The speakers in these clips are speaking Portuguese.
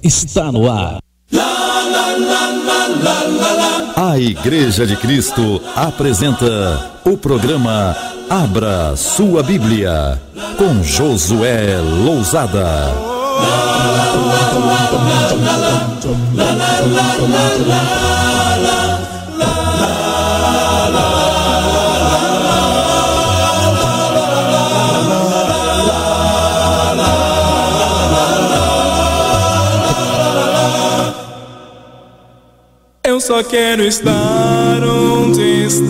Está no ar. A Igreja de Cristo apresenta o programa Abra Sua Bíblia, com Josué Lousada. Eu só quero estar onde estás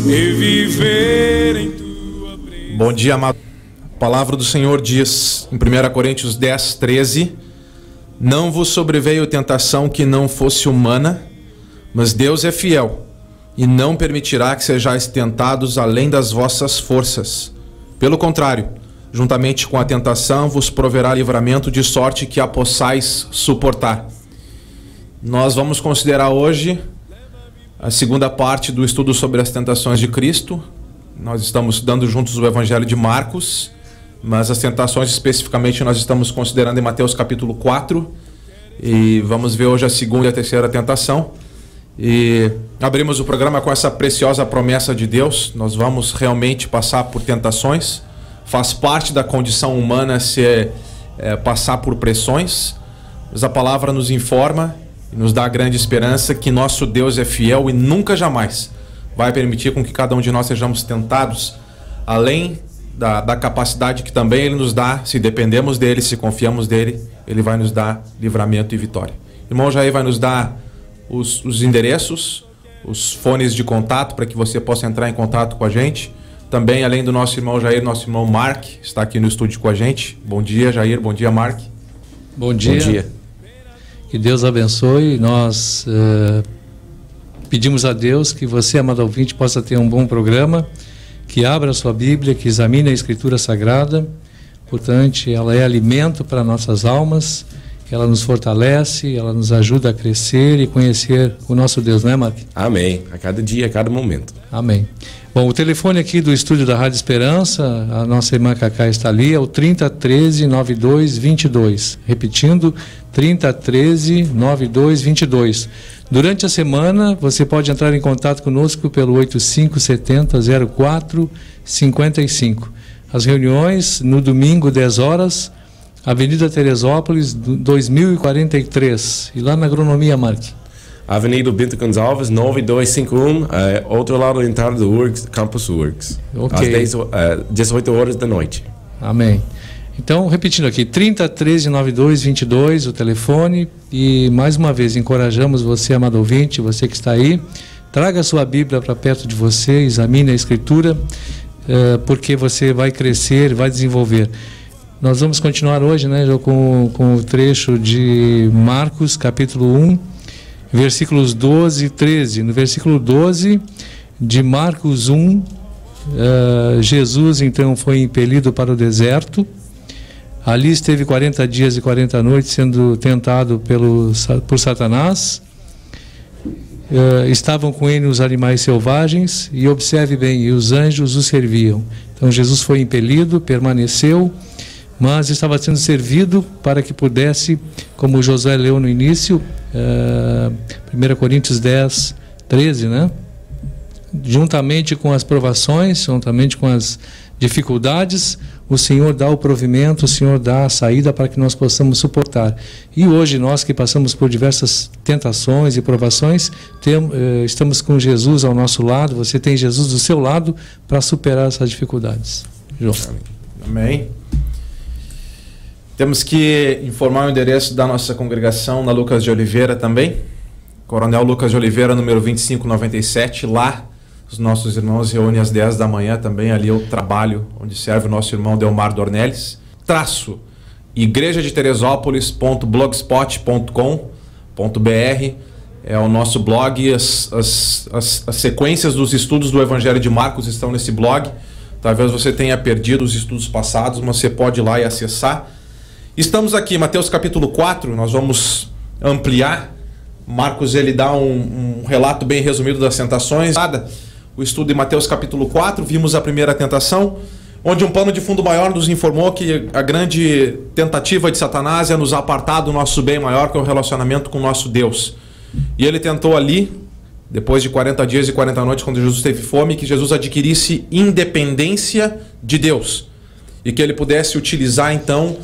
e viver em tua presença. Bom dia, amado. A palavra do Senhor diz em 1 Coríntios 10, 13: Não vos sobreveio tentação que não fosse humana, mas Deus é fiel e não permitirá que sejais tentados além das vossas forças. Pelo contrário, juntamente com a tentação vos proverá livramento, de sorte que a possais suportar. Nós vamos considerar hoje a segunda parte do estudo sobre as tentações de Cristo. Nós estamos estudando juntos o Evangelho de Marcos, mas as tentações especificamente nós estamos considerando em Mateus capítulo 4. E vamos ver hoje a segunda e a terceira tentação. E abrimos o programa com essa preciosa promessa de Deus. Nós vamos realmente passar por tentações. Faz parte da condição humana passar por pressões. Mas a palavra nos informa e nos dá a grande esperança que nosso Deus é fiel e nunca jamais vai permitir com que cada um de nós sejamos tentados além da capacidade que também Ele nos dá. Se dependemos dEle, se confiamos dEle, Ele vai nos dar livramento e vitória. O irmão Jair vai nos dar os endereços, os fones de contato para que você possa entrar em contato com a gente. Também, além do nosso irmão Jair, nosso irmão Mark está aqui no estúdio com a gente. Bom dia, Jair. Bom dia, Mark. Bom dia. Bom dia. Que Deus abençoe. Nós pedimos a Deus que você, amado ouvinte, possa ter um bom programa, que abra a sua Bíblia, que examine a Escritura Sagrada. Portanto, ela é alimento para nossas almas, ela nos fortalece, ela nos ajuda a crescer e conhecer o nosso Deus, não é, Mark? Amém. A cada dia, a cada momento. Amém. Bom, o telefone aqui do estúdio da Rádio Esperança, a nossa irmã Cacá está ali, é o 3013-9222. Repetindo, 3013-9222. Durante a semana, você pode entrar em contato conosco pelo 8570-0455. As reuniões, no domingo, 10 horas, Avenida Teresópolis, 2043. E lá na Agronomia, Mark? Avenida Bento Gonçalves, 9251, outro lado da entrada do Works, Campus Works. Ok. Às 18 horas da noite. Amém. Então, repetindo aqui, 3013-9222, o telefone. E, mais uma vez, encorajamos você, amado ouvinte, você que está aí, traga a sua Bíblia para perto de você, examine a Escritura, porque você vai crescer, vai desenvolver. Nós vamos continuar hoje, né, com o trecho de Marcos, capítulo 1, versículos 12 e 13. No versículo 12 de Marcos 1, Jesus então foi impelido para o deserto. Ali esteve 40 dias e 40 noites sendo tentado por Satanás. Estavam com ele os animais selvagens e, observe bem, e os anjos o serviam. Então Jesus foi impelido, permaneceu, mas estava sendo servido para que pudesse, como Josué leu no início, 1 Coríntios 10, 13, né? Juntamente com as provações, juntamente com as dificuldades, o Senhor dá o provimento, o Senhor dá a saída para que nós possamos suportar. E hoje nós que passamos por diversas tentações e provações, estamos com Jesus ao nosso lado, você tem Jesus do seu lado para superar essas dificuldades. João. Amém. Temos que informar o endereço da nossa congregação na Lucas de Oliveira também. Coronel Lucas de Oliveira, número 2597. Lá, os nossos irmãos reúnem às 10 da manhã também. Ali é o trabalho onde serve o nosso irmão Delmar Dornelles. igrejadeteresópolis.blogspot.com.br é o nosso blog. As sequências dos estudos do Evangelho de Marcos estão nesse blog. Talvez você tenha perdido os estudos passados, mas você pode ir lá e acessar. Estamos aqui, Mateus capítulo 4, nós vamos ampliar. Marcos, ele dá um relato bem resumido das tentações. O estudo de Mateus capítulo 4, vimos a primeira tentação. onde um pano de fundo maior nos informou que a grande tentativa de Satanás é nos apartar do nosso bem maior, que é o relacionamento com o nosso Deus. E ele tentou ali, depois de 40 dias e 40 noites, quando Jesus teve fome, que Jesus adquirisse independência de Deus e que ele pudesse utilizar então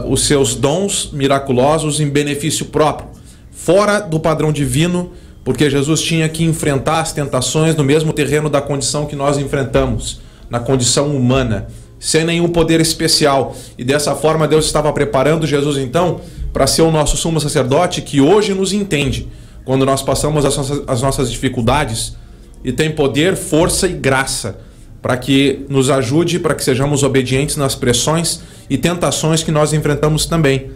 os seus dons miraculosos em benefício próprio, fora do padrão divino, porque Jesus tinha que enfrentar as tentações no mesmo terreno da condição que nós enfrentamos, na condição humana, sem nenhum poder especial. E dessa forma Deus estava preparando Jesus então para ser o nosso sumo sacerdote, que hoje nos entende quando nós passamos as nossas dificuldades, e tem poder, força e graça para que nos ajude, para que sejamos obedientes nas pressões e tentações que nós enfrentamos também.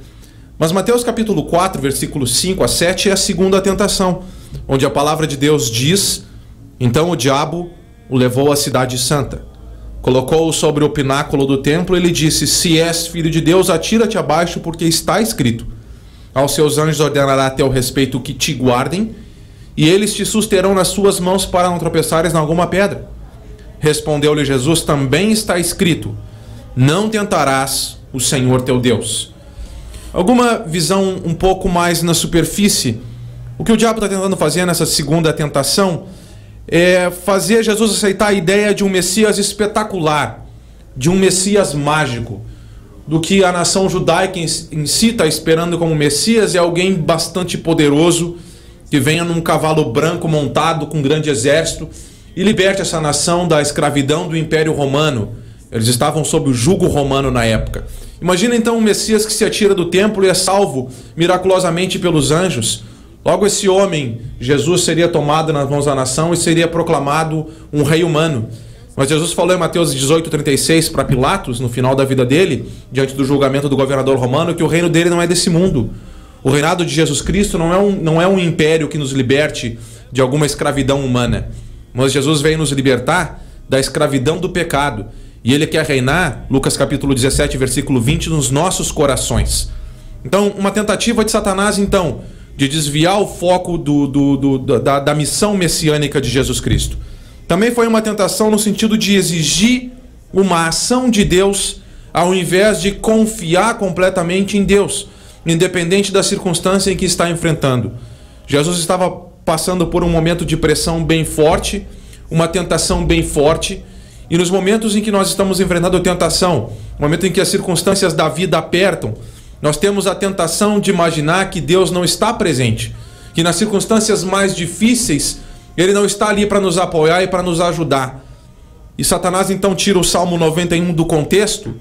Mas Mateus capítulo 4, versículos 5 a 7 é a segunda tentação, onde a palavra de Deus diz: então o diabo o levou à cidade santa, colocou-o sobre o pináculo do templo e lhe disse: se és filho de Deus, atira-te abaixo, porque está escrito: aos seus anjos ordenará a teu respeito que te guardem, e eles te susterão nas suas mãos para não tropeçares em alguma pedra. Respondeu-lhe Jesus: também está escrito: não tentarás o Senhor teu Deus. Alguma visão um pouco mais na superfície, o que o diabo está tentando fazer nessa segunda tentação é fazer Jesus aceitar a ideia de um Messias espetacular, de um Messias mágico, do que a nação judaica em si está esperando como Messias é alguém bastante poderoso, que venha num cavalo branco montado com um grande exército e liberte essa nação da escravidão do Império Romano. Eles estavam sob o jugo romano na época. Imagina então um Messias que se atira do templo e é salvo miraculosamente pelos anjos. Logo esse homem, Jesus, seria tomado nas mãos da nação e seria proclamado um rei humano. Mas Jesus falou em Mateus 18:36 para Pilatos, no final da vida dele, diante do julgamento do governador romano, que o reino dele não é desse mundo. O reinado de Jesus Cristo não é um império que nos liberte de alguma escravidão humana. Mas Jesus veio nos libertar da escravidão do pecado. E ele quer reinar, Lucas capítulo 17, versículo 20, nos nossos corações. Então, uma tentativa de Satanás, então, de desviar o foco da missão messiânica de Jesus Cristo. Também foi uma tentação no sentido de exigir uma ação de Deus, ao invés de confiar completamente em Deus, independente da circunstância em que está enfrentando. Jesus estava passando por um momento de pressão bem forte, uma tentação bem forte, e nos momentos em que nós estamos enfrentando tentação, no momento em que as circunstâncias da vida apertam, nós temos a tentação de imaginar que Deus não está presente, que nas circunstâncias mais difíceis Ele não está ali para nos apoiar e para nos ajudar. E Satanás então tira o Salmo 91 do contexto,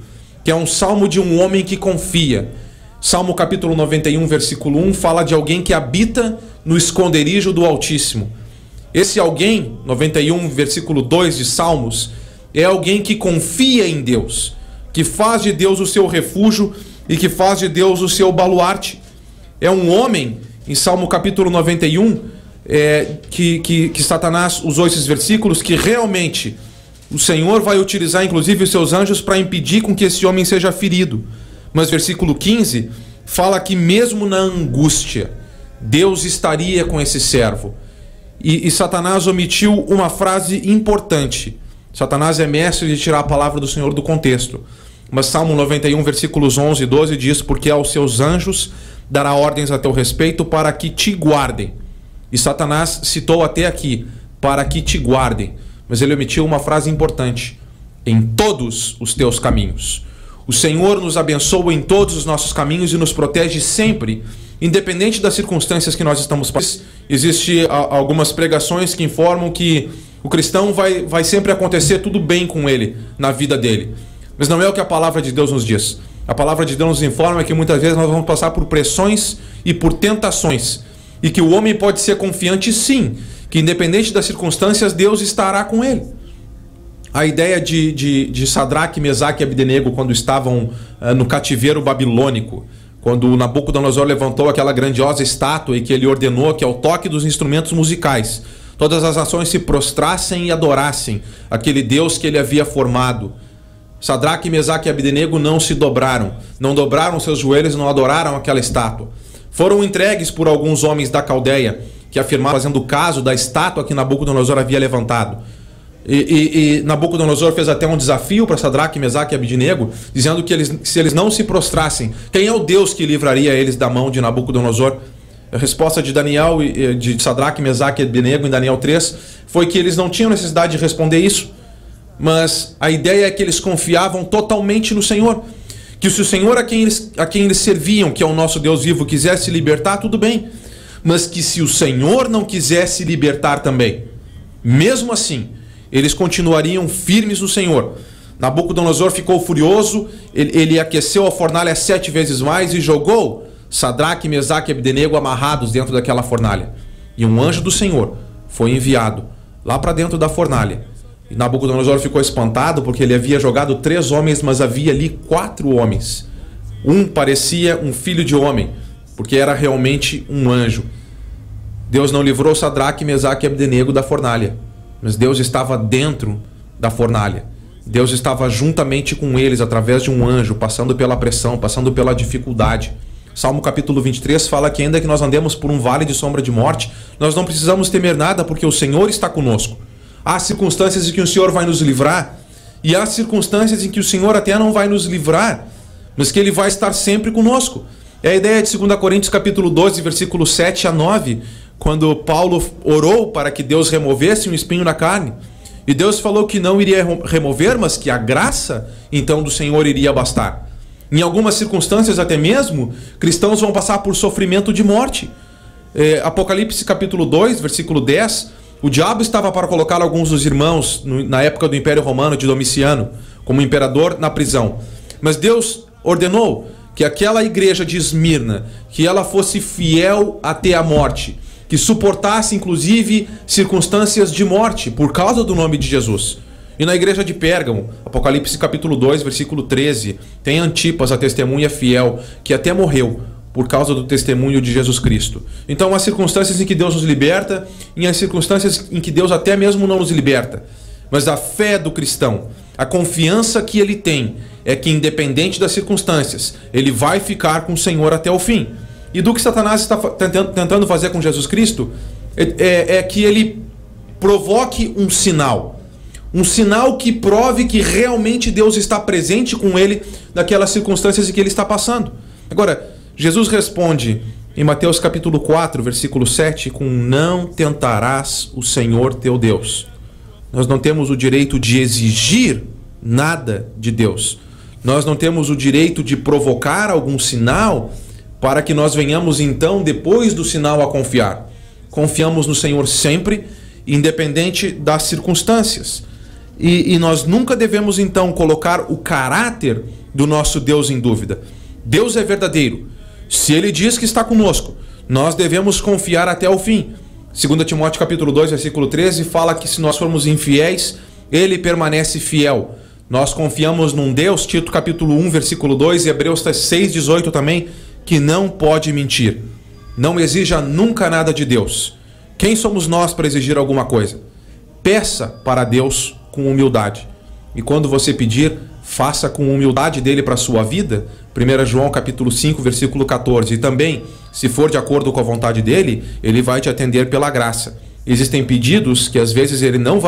que é um salmo de um homem que confia. Salmo capítulo 91, versículo 1, fala de alguém que habita no esconderijo do Altíssimo. Esse alguém, 91, versículo 2 de Salmos, é alguém que confia em Deus, que faz de Deus o seu refúgio e que faz de Deus o seu baluarte. É um homem, em Salmo capítulo 91, que Satanás usou esses versículos, que realmente o Senhor vai utilizar inclusive os seus anjos para impedir com que esse homem seja ferido. Mas versículo 15 fala que mesmo na angústia, Deus estaria com esse servo. E Satanás omitiu uma frase importante. Satanás é mestre de tirar a palavra do Senhor do contexto. Mas Salmo 91, versículos 11 e 12 diz: porque aos seus anjos dará ordens a teu respeito para que te guardem. E Satanás citou até aqui, para que te guardem. Mas ele omitiu uma frase importante: em todos os teus caminhos. O Senhor nos abençoa em todos os nossos caminhos e nos protege sempre, independente das circunstâncias que nós estamos passando. Existem algumas pregações que informam que o cristão vai sempre acontecer tudo bem com ele, na vida dele. Mas não é o que a palavra de Deus nos diz. A palavra de Deus nos informa que muitas vezes nós vamos passar por pressões e por tentações. E que o homem pode ser confiante sim, que independente das circunstâncias, Deus estará com ele. A ideia de Sadraque, Mesaque e Abdenego, quando estavam no cativeiro babilônico, quando Nabucodonosor levantou aquela grandiosa estátua e que ele ordenou que ao toque dos instrumentos musicais todas as nações se prostrassem e adorassem aquele Deus que ele havia formado. Sadraque, Mesaque e Abdenego não se dobraram, não dobraram seus joelhos e não adoraram aquela estátua. Foram entregues por alguns homens da Caldeia, que afirmavam fazendo caso da estátua que Nabucodonosor havia levantado. E Nabucodonosor fez até um desafio para Sadraque, Mesaque e Abednego, dizendo que se eles não se prostrassem, quem é o Deus que livraria eles da mão de Nabucodonosor? A resposta de Daniel, de Sadraque, Mesaque e Abednego em Daniel 3 foi que eles não tinham necessidade de responder isso, mas a ideia é que eles confiavam totalmente no Senhor, que se o Senhor a quem eles serviam, que é o nosso Deus vivo, quisesse libertar, tudo bem, mas que se o Senhor não quisesse libertar também, mesmo assim, eles continuariam firmes no Senhor. Nabucodonosor ficou furioso, ele aqueceu a fornalha 7 vezes mais e jogou Sadraque, Mesaque e Abednego amarrados dentro daquela fornalha. E um anjo do Senhor foi enviado lá para dentro da fornalha. E Nabucodonosor ficou espantado porque ele havia jogado 3 homens, mas havia ali 4 homens. Um parecia um filho de homem, porque era realmente um anjo. Deus não livrou Sadraque, Mesaque e Abednego da fornalha, mas Deus estava dentro da fornalha. Deus estava juntamente com eles através de um anjo, passando pela pressão, passando pela dificuldade. Salmo capítulo 23 fala que ainda que nós andemos por um vale de sombra de morte, nós não precisamos temer nada, porque o Senhor está conosco. Há circunstâncias em que o Senhor vai nos livrar, e há circunstâncias em que o Senhor até não vai nos livrar, mas que Ele vai estar sempre conosco. É a ideia de 2 Coríntios capítulo 12, versículo 7 a 9, quando Paulo orou para que Deus removesse um espinho na carne. E Deus falou que não iria remover, mas que a graça, então, do Senhor iria bastar. Em algumas circunstâncias, até mesmo, cristãos vão passar por sofrimento de morte. Apocalipse capítulo 2, versículo 10, o diabo estava para colocar alguns dos irmãos, na época do Império Romano de Domiciano, como imperador, na prisão. Mas Deus ordenou que aquela igreja de Esmirna, que ela fosse fiel até a morte, que suportasse inclusive circunstâncias de morte por causa do nome de Jesus. E na igreja de Pérgamo, Apocalipse capítulo 2, versículo 13, tem Antipas, a testemunha fiel, que até morreu por causa do testemunho de Jesus Cristo. Então há circunstâncias em que Deus nos liberta, e há circunstâncias em que Deus até mesmo não nos liberta. Mas a fé do cristão, a confiança que ele tem, é que independente das circunstâncias, ele vai ficar com o Senhor até o fim. E do que Satanás está tentando fazer com Jesus Cristo, é que ele provoque um sinal que prove que realmente Deus está presente com ele naquelas circunstâncias em que ele está passando. Agora, Jesus responde em Mateus capítulo 4, versículo 7, com: não tentarás o Senhor teu Deus. Nós não temos o direito de exigir nada de Deus. Nós não temos o direito de provocar algum sinal para que nós venhamos então, depois do sinal, a confiar. Confiamos no Senhor sempre, independente das circunstâncias. E nós nunca devemos então colocar o caráter do nosso Deus em dúvida. Deus é verdadeiro. Se Ele diz que está conosco, nós devemos confiar até o fim. 2 Timóteo capítulo 2, versículo 13, fala que se nós formos infiéis, Ele permanece fiel. Nós confiamos num Deus, Tito capítulo 1, versículo 2, e Hebreus 6, 18 também, que não pode mentir. Não exija nunca nada de Deus. Quem somos nós para exigir alguma coisa? Peça para Deus com humildade. E quando você pedir, faça com humildade dele para a sua vida. 1 João capítulo 5, versículo 14. E também, se for de acordo com a vontade dele, ele vai te atender pela graça. Existem pedidos que às vezes ele não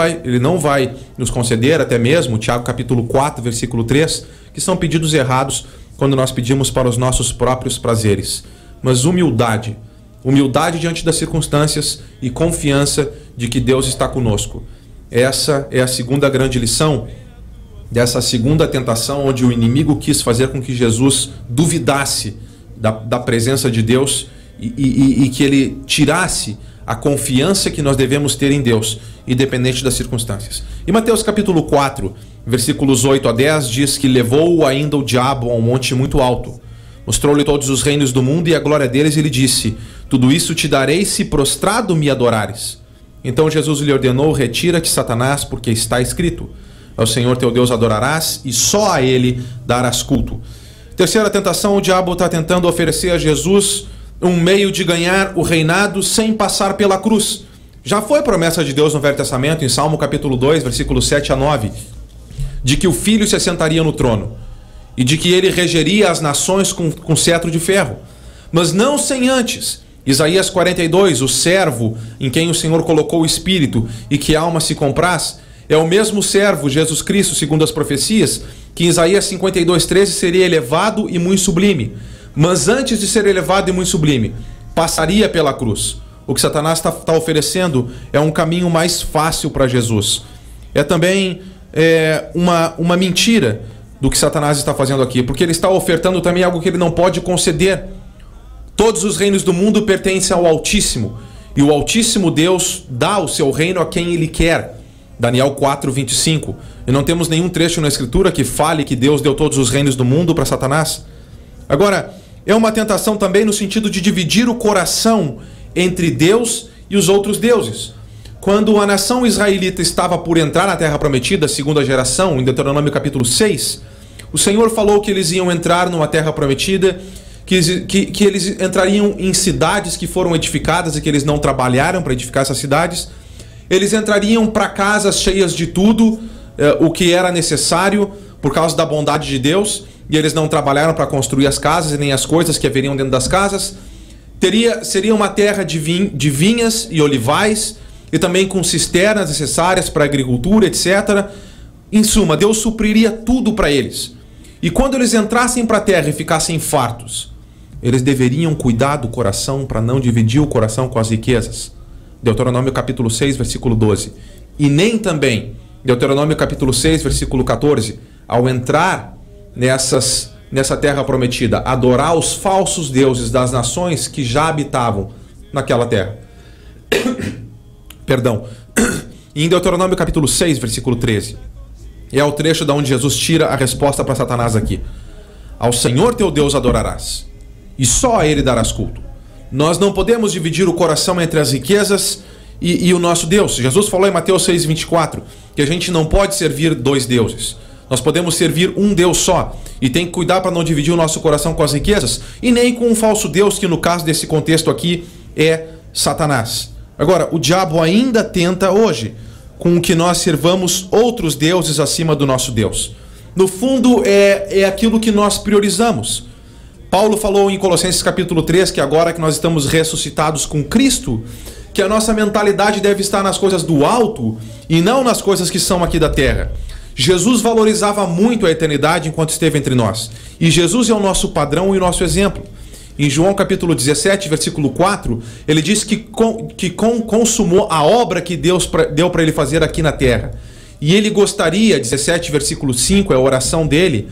vai nos conceder, até mesmo, Tiago capítulo 4, versículo 3, que são pedidos errados quando nós pedimos para os nossos próprios prazeres. Mas humildade diante das circunstâncias e confiança de que Deus está conosco. Essa é a segunda grande lição dessa segunda tentação, onde o inimigo quis fazer com que Jesus duvidasse da presença de Deus e que ele tirasse a confiança que nós devemos ter em Deus, independente das circunstâncias. E Mateus capítulo 4, versículos 8 a 10, diz que levou ainda o diabo a um monte muito alto, mostrou-lhe todos os reinos do mundo e a glória deles, e lhe disse: tudo isso te darei se prostrado me adorares. Então Jesus lhe ordenou: retira-te, Satanás, porque está escrito: ao Senhor teu Deus adorarás e só a Ele darás culto. Terceira tentação, o diabo está tentando oferecer a Jesus um meio de ganhar o reinado sem passar pela cruz. Já foi promessa de Deus no Velho Testamento, em Salmo capítulo 2, versículos 7 a 9, de que o Filho se assentaria no trono e de que ele regeria as nações com cetro de ferro. Mas não sem antes. Isaías 42, o servo em quem o Senhor colocou o Espírito e que a alma se compraz, É o mesmo servo, Jesus Cristo, segundo as profecias, que em Isaías 52:13 seria elevado e muito sublime. Mas antes de ser elevado e muito sublime, passaria pela cruz. O que Satanás está oferecendo é um caminho mais fácil para Jesus. É também uma mentira do que Satanás está fazendo aqui, porque ele está ofertando também algo que ele não pode conceder. Todos os reinos do mundo pertencem ao Altíssimo, e o Altíssimo Deus dá o seu reino a quem ele quer. Daniel 4:25. E não temos nenhum trecho na Escritura que fale que Deus deu todos os reinos do mundo para Satanás. Agora, é uma tentação também no sentido de dividir o coração entre Deus e os outros deuses. Quando a nação israelita estava por entrar na Terra Prometida, segunda geração, em Deuteronômio capítulo 6, o Senhor falou que eles iam entrar numa Terra Prometida, que eles entrariam em cidades que foram edificadas e que eles não trabalharam para edificar essas cidades. Eles entrariam para casas cheias de tudo, o que era necessário por causa da bondade de Deus, e eles não trabalharam para construir as casas e nem as coisas que haveriam dentro das casas. Seria uma terra de vinhas e olivais, e também com cisternas necessárias para a agricultura, etc. Em suma, Deus supriria tudo para eles. E quando eles entrassem para a terra e ficassem fartos, eles deveriam cuidar do coração para não dividir o coração com as riquezas. Deuteronômio capítulo 6, versículo 12. E nem também, Deuteronômio capítulo 6, versículo 14, ao entrar nessa terra prometida, adorar os falsos deuses das nações que já habitavam naquela terra. Perdão. E em Deuteronômio capítulo 6, versículo 13, é o trecho da onde Jesus tira a resposta para Satanás aqui. Ao Senhor teu Deus adorarás, e só a Ele darás culto. Nós não podemos dividir o coração entre as riquezas e o nosso Deus. Jesus falou em Mateus 6:24 que a gente não pode servir dois deuses. Nós podemos servir um Deus só, e tem que cuidar para não dividir o nosso coração com as riquezas e nem com um falso Deus, que no caso desse contexto aqui é Satanás. Agora, o diabo ainda tenta hoje com que nós servamos outros deuses acima do nosso Deus. No fundo, é aquilo que nós priorizamos. Paulo falou em Colossenses capítulo 3 que agora que nós estamos ressuscitados com Cristo, que a nossa mentalidade deve estar nas coisas do alto e não nas coisas que são aqui da terra. Jesus valorizava muito a eternidade enquanto esteve entre nós. E Jesus é o nosso padrão e o nosso exemplo. Em João capítulo 17, versículo 4, ele diz que consumou a obra que Deus deu para ele fazer aqui na terra. E ele gostaria, 17, versículo 5, é a oração dele,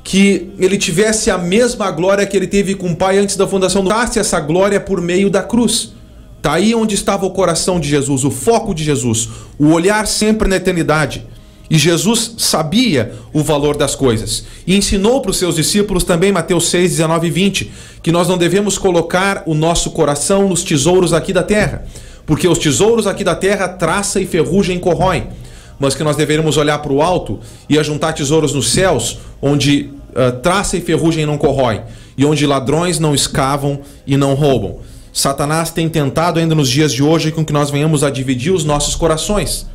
que ele tivesse a mesma glória que ele teve com o Pai antes da fundação do mundo. Essa glória por meio da cruz. Está aí onde estava o coração de Jesus, o foco de Jesus, o olhar sempre na eternidade. E Jesus sabia o valor das coisas. E ensinou para os seus discípulos também, Mateus 6, 19 e 20, que nós não devemos colocar o nosso coração nos tesouros aqui da terra, porque os tesouros aqui da terra traça e ferrugem corroem, mas que nós deveríamos olhar para o alto e ajuntar tesouros nos céus, onde traça e ferrugem não corroem, e onde ladrões não escavam e não roubam. Satanás tem tentado ainda nos dias de hoje com que nós venhamos a dividir os nossos corações.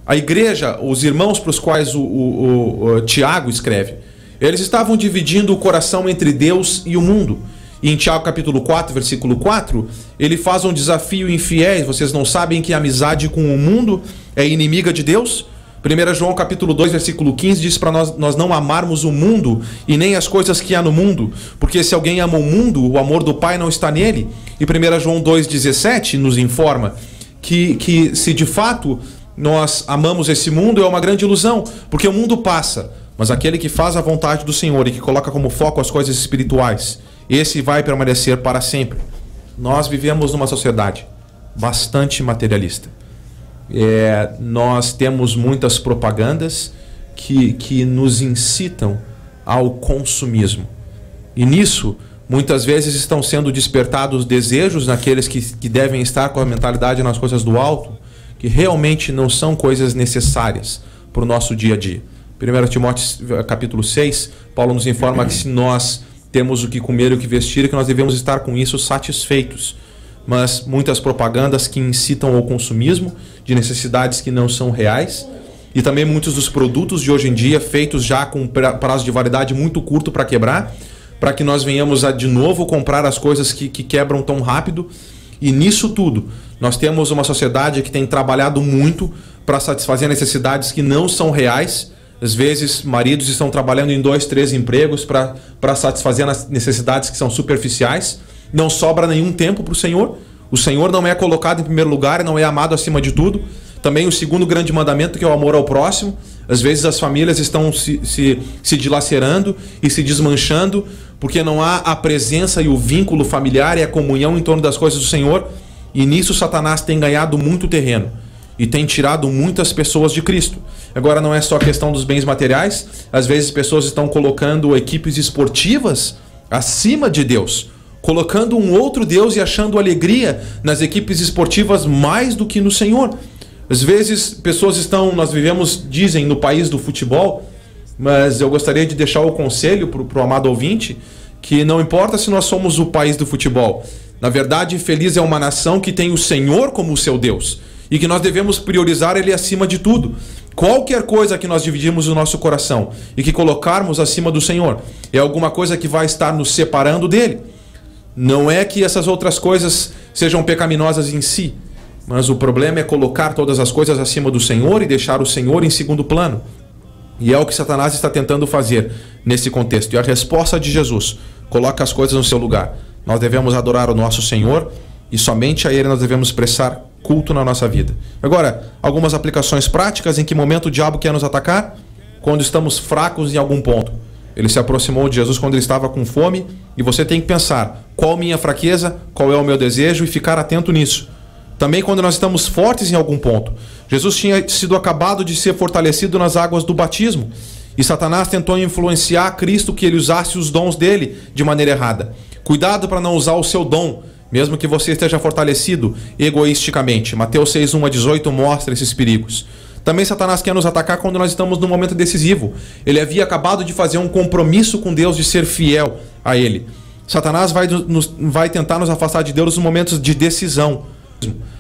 A igreja, os irmãos para os quais o Tiago escreve, eles estavam dividindo o coração entre Deus e o mundo. E em Tiago capítulo 4, versículo 4, ele faz um desafio infiéis. Vocês não sabem que a amizade com o mundo é inimiga de Deus? 1 João capítulo 2, versículo 15 diz para nós não amarmos o mundo e nem as coisas que há no mundo, porque se alguém ama o mundo, o amor do Pai não está nele. E 1 João 2,17 nos informa que se de fato nós amamos esse mundo, é uma grande ilusão, porque o mundo passa, mas aquele que faz a vontade do Senhor e que coloca como foco as coisas espirituais, esse vai permanecer para sempre. Nós vivemos numa sociedade bastante materialista. Nós temos muitas propagandas que nos incitam ao consumismo. E nisso, muitas vezes estão sendo despertados desejos naqueles que devem estar com a mentalidade nas coisas do alto, que realmente não são coisas necessárias para o nosso dia a dia. 1 Timóteo capítulo 6, Paulo nos informa que se nós temos o que comer e o que vestir, que nós devemos estar com isso satisfeitos. Mas muitas propagandas que incitam ao consumismo de necessidades que não são reais, e também muitos dos produtos de hoje em dia feitos já com prazo de validade muito curto para quebrar, para que nós venhamos a de novo comprar as coisas que quebram tão rápido. E nisso tudo, nós temos uma sociedade que tem trabalhado muito para satisfazer necessidades que não são reais. Às vezes, maridos estão trabalhando em 2, 3 empregos para satisfazer as necessidades que são superficiais. Não sobra nenhum tempo para o Senhor. O Senhor não é colocado em primeiro lugar e não é amado acima de tudo. Também o segundo grande mandamento, que é o amor ao próximo. Às vezes as famílias estão se dilacerando e se desmanchando porque não há a presença e o vínculo familiar e a comunhão em torno das coisas do Senhor. E nisso Satanás tem ganhado muito terreno e tem tirado muitas pessoas de Cristo. Agora não é só a questão dos bens materiais. Às vezes pessoas estão colocando equipes esportivas acima de Deus, colocando um outro Deus e achando alegria nas equipes esportivas mais do que no Senhor. Às vezes pessoas estão, nós vivemos, dizem, no país do futebol, mas eu gostaria de deixar o conselho para o amado ouvinte, que não importa se nós somos o país do futebol. Na verdade, feliz é uma nação que tem o Senhor como seu Deus e que nós devemos priorizar Ele acima de tudo. Qualquer coisa que nós dividirmos no nosso coração e que colocarmos acima do Senhor é alguma coisa que vai estar nos separando dEle. Não é que essas outras coisas sejam pecaminosas em si, mas o problema é colocar todas as coisas acima do Senhor e deixar o Senhor em segundo plano. E é o que Satanás está tentando fazer nesse contexto. E a resposta de Jesus coloca as coisas no seu lugar. Nós devemos adorar o nosso Senhor e somente a Ele nós devemos prestar culto na nossa vida. Agora, algumas aplicações práticas. Em que momento o diabo quer nos atacar? Quando estamos fracos em algum ponto. Ele se aproximou de Jesus quando ele estava com fome, e você tem que pensar: qual minha fraqueza, qual é o meu desejo, e ficar atento nisso. Também quando nós estamos fortes em algum ponto. Jesus tinha sido acabado de ser fortalecido nas águas do batismo, e Satanás tentou influenciar Cristo que ele usasse os dons dele de maneira errada. Cuidado para não usar o seu dom, mesmo que você esteja fortalecido egoisticamente. Mateus 6:1-18 mostra esses perigos. Também Satanás quer nos atacar quando nós estamos num momento decisivo. Ele havia acabado de fazer um compromisso com Deus de ser fiel a Ele. Satanás vai tentar nos afastar de Deus nos momentos de decisão.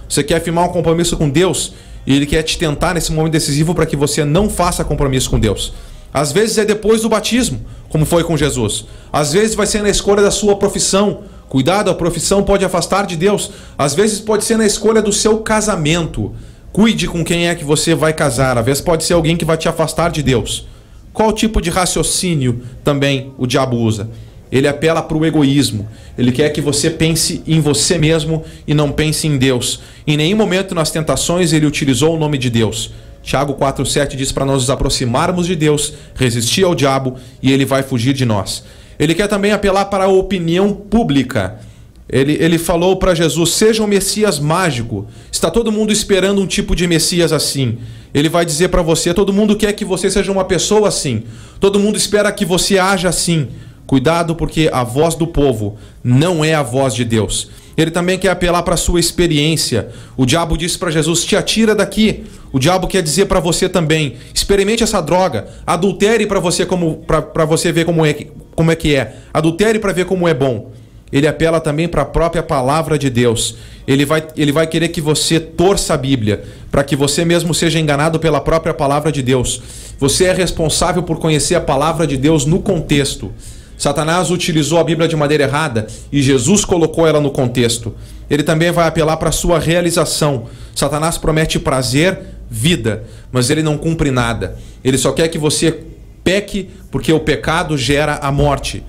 Você quer firmar um compromisso com Deus e ele quer te tentar nesse momento decisivo para que você não faça compromisso com Deus. Às vezes é depois do batismo, como foi com Jesus. Às vezes vai ser na escolha da sua profissão. Cuidado, a profissão pode afastar de Deus. Às vezes pode ser na escolha do seu casamento. Cuide com quem é que você vai casar. Às vezes pode ser alguém que vai te afastar de Deus. Qual tipo de raciocínio também o diabo usa? Ele apela para o egoísmo. Ele quer que você pense em você mesmo e não pense em Deus. Em nenhum momento nas tentações ele utilizou o nome de Deus. Tiago 4,7 diz para nós nos aproximarmos de Deus, resistir ao diabo e ele vai fugir de nós. Ele quer também apelar para a opinião pública. Ele falou para Jesus: seja um Messias mágico. Está todo mundo esperando um tipo de Messias assim. Ele vai dizer para você: todo mundo quer que você seja uma pessoa assim. Todo mundo espera que você haja assim. Cuidado, porque a voz do povo não é a voz de Deus. Ele também quer apelar para a sua experiência. O diabo disse para Jesus: te atira daqui. O diabo quer dizer para você também: experimente essa droga, adultere para você ver como é que é. Adultere para ver como é bom. Ele apela também para a própria palavra de Deus. Ele vai querer que você torça a Bíblia, para que você mesmo seja enganado pela própria palavra de Deus. Você é responsável por conhecer a palavra de Deus no contexto. Satanás utilizou a Bíblia de maneira errada e Jesus colocou ela no contexto. Ele também vai apelar para a sua realização. Satanás promete prazer, vida, mas ele não cumpre nada. Ele só quer que você peque, porque o pecado gera a morte.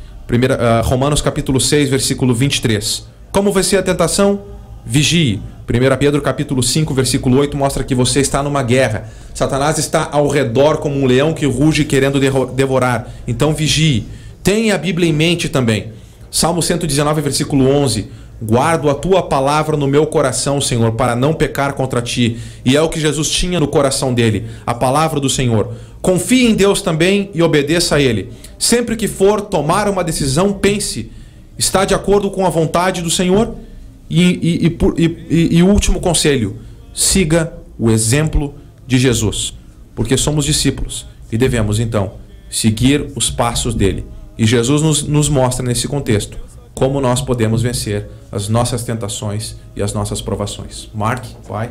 Romanos capítulo 6, versículo 23. Como vai ser a tentação? Vigie. 1 Pedro capítulo 5, versículo 8 mostra que você está numa guerra. Satanás está ao redor como um leão que ruge querendo devorar. Então vigie. Tenha a Bíblia em mente também. Salmo 119, versículo 11. Guardo a tua palavra no meu coração, Senhor, para não pecar contra ti. E é o que Jesus tinha no coração dele, a palavra do Senhor. Confie em Deus também e obedeça a Ele. Sempre que for tomar uma decisão, pense: está de acordo com a vontade do Senhor? E o último conselho: siga o exemplo de Jesus, porque somos discípulos e devemos então seguir os passos dele. E Jesus nos mostra nesse contexto como nós podemos vencer as nossas tentações e as nossas provações. Mark, vai.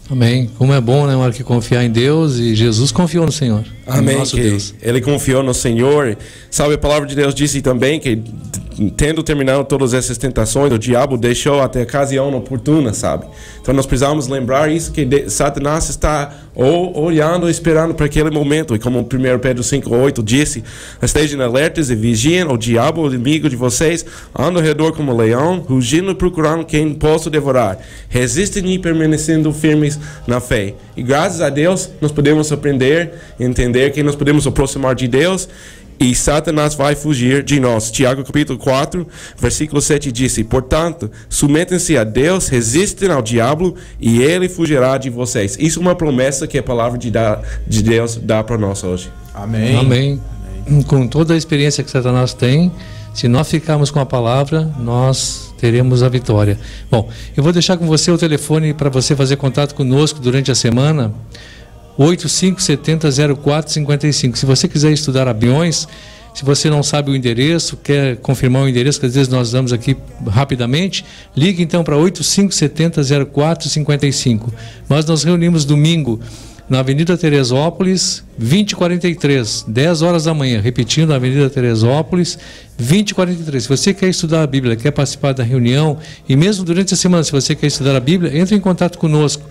Amém. Como é bom, né, Mark, confiar em Deus, e Jesus confiou no Senhor. Amém. Nosso Deus. Ele confiou no Senhor. Sabe, a palavra de Deus disse também que tendo terminado todas essas tentações, o diabo deixou até a ocasião oportuna, sabe? Então nós precisamos lembrar isso, que Satanás está olhando, esperando para aquele momento. E como 1 Pedro 5:8 disse, estejam alertas e vigiem, o diabo, o inimigo de vocês, anda ao redor como um leão, rugindo e procurando quem possa devorar. Resistem e permanecendo firmes na fé. E graças a Deus, nós podemos aprender, entender que nós podemos aproximar de Deus, e Satanás vai fugir de nós. Tiago capítulo 4, versículo 7 disse: portanto, submetem-se a Deus, resistem ao diabo e ele fugirá de vocês. Isso é uma promessa que a palavra de Deus dá para nós hoje. Amém. Amém. Com toda a experiência que Satanás tem, se nós ficarmos com a palavra, nós teremos a vitória. Bom, eu vou deixar com você o telefone para você fazer contato conosco durante a semana. 8570-0455. Se você quiser estudar aviões, se você não sabe o endereço, quer confirmar o endereço, que às vezes nós damos aqui rapidamente, ligue então para 8570-0455. Nós nos reunimos domingo na Avenida Teresópolis, 2043, 10 horas da manhã. Repetindo, na Avenida Teresópolis, 2043. Se você quer estudar a Bíblia, quer participar da reunião, e mesmo durante a semana, se você quer estudar a Bíblia, entre em contato conosco.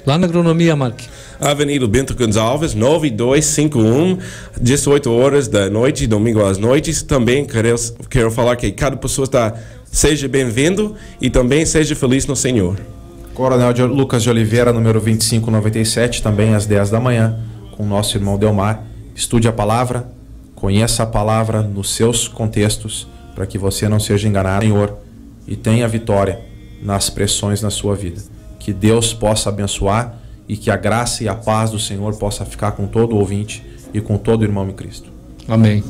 Lá na Agronomia, Mark. Avenida Bento Gonçalves, 9251, 18 horas da noite, domingo às noites. Também quero falar que cada pessoa seja bem-vindo e também seja feliz no Senhor. Coronel Lucas de Oliveira, número 2597, também às 10 da manhã, com o nosso irmão Delmar. Estude a palavra, conheça a palavra nos seus contextos, para que você não seja enganado, Senhor, e tenha vitória nas pressões na sua vida. Que Deus possa abençoar e que a graça e a paz do Senhor possa ficar com todo o ouvinte e com todo irmão em Cristo. Amém.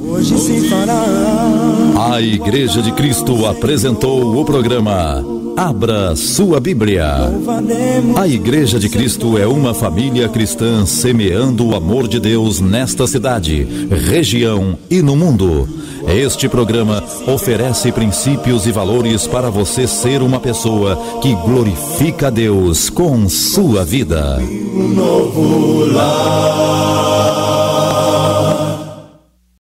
Hoje se fará. A Igreja de Cristo apresentou o programa Abra Sua Bíblia. A Igreja de Cristo é uma família cristã semeando o amor de Deus nesta cidade, região e no mundo. Este programa oferece princípios e valores para você ser uma pessoa que glorifica a Deus com sua vida. Um novo lar.